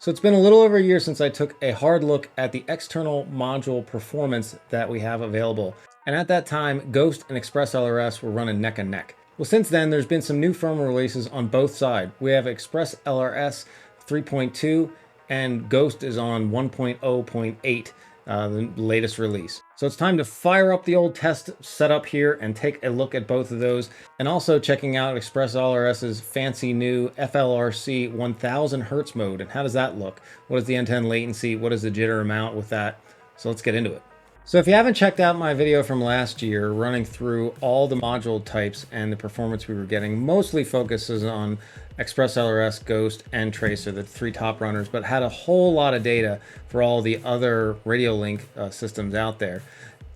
So it's been a little over a year since I took a hard look at the external module performance that we have available. And at that time, Ghost and Express LRS were running neck and neck. Well, since then, there's been some new firmware releases on both sides. We have Express LRS 3.2 and Ghost is on 1.0.8. The latest release. So it's time to fire up the old test setup here and take a look at both of those, and also checking out Express LRS's fancy new FLRC 1000 Hertz mode. And how does that look? What is the end-to-end latency? What is the jitter amount with that? So let's get into it. So if you haven't checked out my video from last year running through all the module types and the performance we were getting, mostly focuses on Express LRS, Ghost, and Tracer, the three top runners, but had a whole lot of data for all the other radio link systems out there.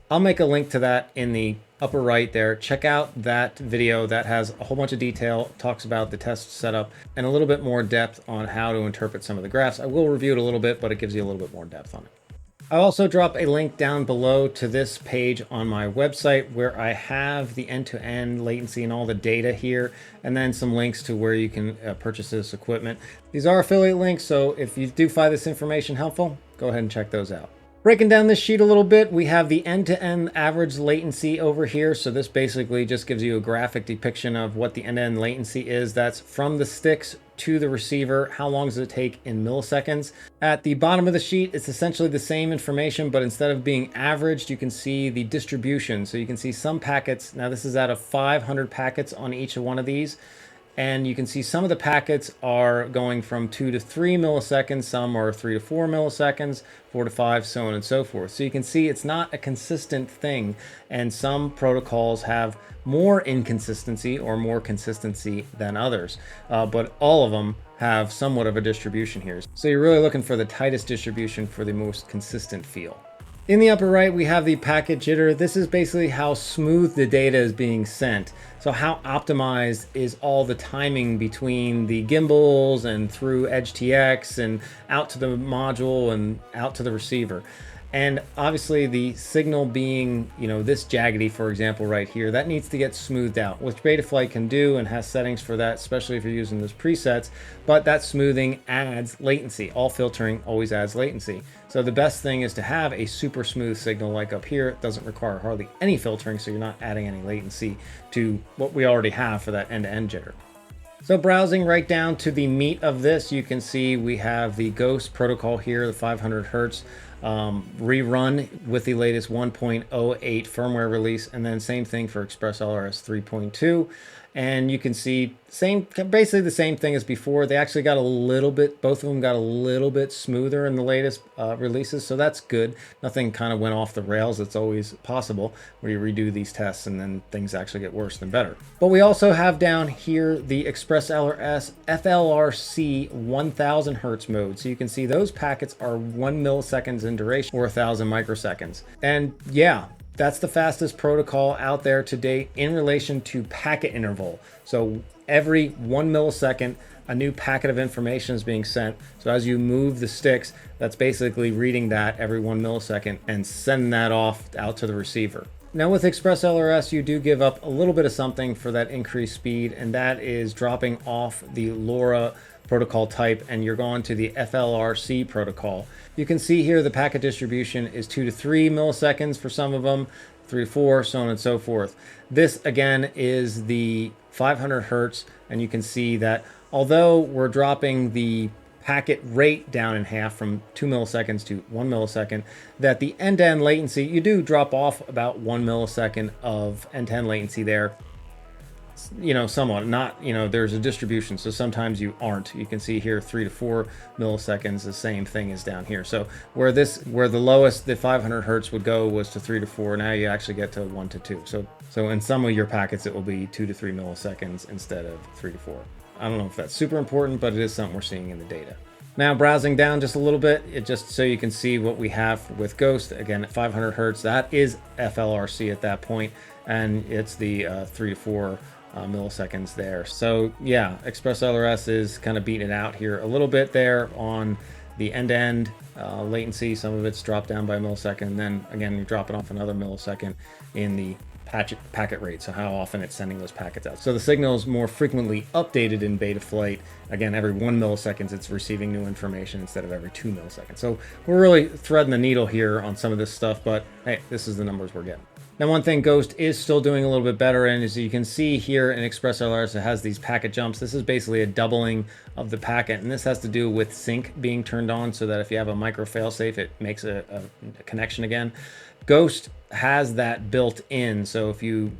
I'll make a link to that in the upper right there. Check out that video that has a whole bunch of detail, talks about the test setup, and a little bit more depth on how to interpret some of the graphs. I will review it a little bit, but it gives you a little bit more depth on it. I'll also drop a link down below to this page on my website where I have the end-to-end latency and all the data here, and then some links to where you can purchase this equipment. These are affiliate links, so if you do find this information helpful, go ahead and check those out. Breaking down this sheet a little bit, we have the end-to-end average latency over here. So this basically just gives you a graphic depiction of what the end-to-end latency is. That's from the sticks to the receiver. How long does it take in milliseconds? At the bottom of the sheet, it's essentially the same information, but instead of being averaged, you can see the distribution. So you can see some packets. Now this is out of 500 packets on each of one of these. And you can see some of the packets are going from 2 to 3 milliseconds, some are 3 to 4 milliseconds, 4 to 5, so on and so forth. So you can see it's not a consistent thing, and some protocols have more inconsistency or more consistency than others, but all of them have somewhat of a distribution here. So you're really looking for the tightest distribution for the most consistent feel. In the upper right, we have the packet jitter. This is basically how smooth the data is being sent. So how optimized is all the timing between the gimbals and through Edge TX and out to the module and out to the receiver. And obviously the signal being, this jaggedy, for example, right here, that needs to get smoothed out, which Betaflight can do and has settings for that, especially if you're using those presets. But that smoothing adds latency. All filtering always adds latency. So the best thing is to have a super smooth signal like up here. It doesn't require hardly any filtering, so you're not adding any latency to what we already have for that end-to-end jitter. So browsing right down to the meat of this, you can see we have the Ghost protocol here, the 500 Hertz rerun with the latest 1.08 firmware release, and then same thing for Express LRS 3.2. And you can see basically the same thing as before. They actually got a little bit, both of them got a little bit smoother in the latest releases, so that's good. Nothing kind of went off the rails. It's always possible where you redo these tests and then things actually get worse than better. But we also have down here the Express LRS FLRC 1000 Hertz mode. So you can see those packets are 1 milliseconds in duration or 1000 microseconds. And yeah, that's the fastest protocol out there to date in relation to packet interval. So every 1 millisecond, a new packet of information is being sent. So as you move the sticks, that's basically reading that every 1 millisecond and sending that off out to the receiver. Now with Express LRS, you do give up a little bit of something for that increased speed, and that is dropping off the LoRa protocol type and you're going to the FLRC protocol. You can see here the packet distribution is 2 to 3 milliseconds for some of them, 3 to 4, so on and so forth. This again is the 500 Hertz, and you can see that although we're dropping the packet rate down in half from 2 milliseconds to 1 millisecond, that the end-to-end latency, you do drop off about 1 millisecond of end-to-end latency there. Somewhat, not, there's a distribution, so sometimes you aren't. You can see here 3 to 4 milliseconds, the same thing is down here. So where the lowest the 500 Hertz would go was to 3 to 4, now you actually get to 1 to 2. So in some of your packets it will be 2 to 3 milliseconds instead of 3 to 4. I don't know if that's super important, but it is something we're seeing in the data. Now browsing down just a little bit, just so you can see what we have with Ghost. Again, 500 Hertz, that is FLRC at that point, and it's the 3 to 4 milliseconds there. So yeah, Express LRS is kind of beating it out here a little bit there on the end-to-end latency. Some of it's dropped down by a millisecond, and then again you're dropping off another millisecond in the packet rate, so how often it's sending those packets out. So the signal is more frequently updated in beta flight. Again, every 1 millisecond it's receiving new information instead of every 2 milliseconds. So we're really threading the needle here on some of this stuff, but hey, this is the numbers we're getting. Now, one thing Ghost is still doing a little bit better in is you can see here in Express LRS, it has these packet jumps. This is basically a doubling of the packet, and this has to do with sync being turned on so that if you have a micro failsafe, it makes a connection again. Ghost has that built in, so if you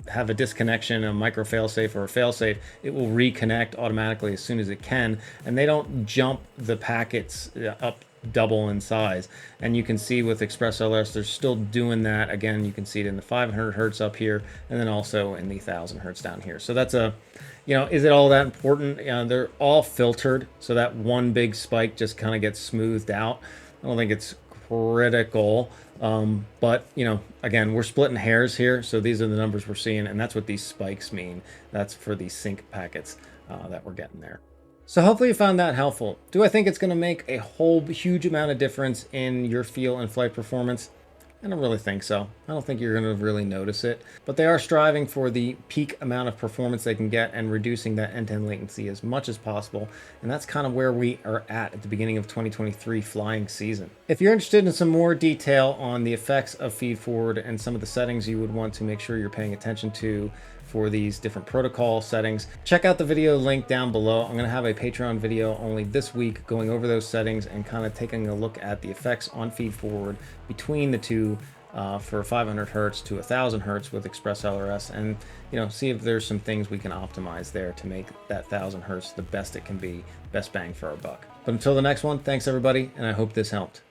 have a disconnection, a micro failsafe or a failsafe, it will reconnect automatically as soon as it can, and they don't jump the packets up double in size. And you can see with Express LRS, they're still doing that. Again, you can see it in the 500 hertz up here, and then also in the 1000 hertz down here. So that's a, is it all that important? They're all filtered, so that one big spike just kind of gets smoothed out. I don't think it's critical, but again, we're splitting hairs here, so these are the numbers we're seeing, and that's what these spikes mean. That's for these sync packets that we're getting there. So hopefully you found that helpful. Do I think it's going to make a whole huge amount of difference in your field and flight performance? I don't really think so. I don't think you're going to really notice it, but they are striving for the peak amount of performance they can get and reducing that end-to-end latency as much as possible. And that's kind of where we are at the beginning of 2023 flying season. If you're interested in some more detail on the effects of feed forward and some of the settings you would want to make sure you're paying attention to for these different protocol settings, check out the video link down below. I'm going to have a Patreon video only this week going over those settings and kind of taking a look at the effects on feed forward between the two for 500 hertz to 1000 hertz with Express LRS, and see if there's some things we can optimize there to make that 1000 hertz the best it can be, best bang for our buck. But until the next one, thanks everybody, and I hope this helped.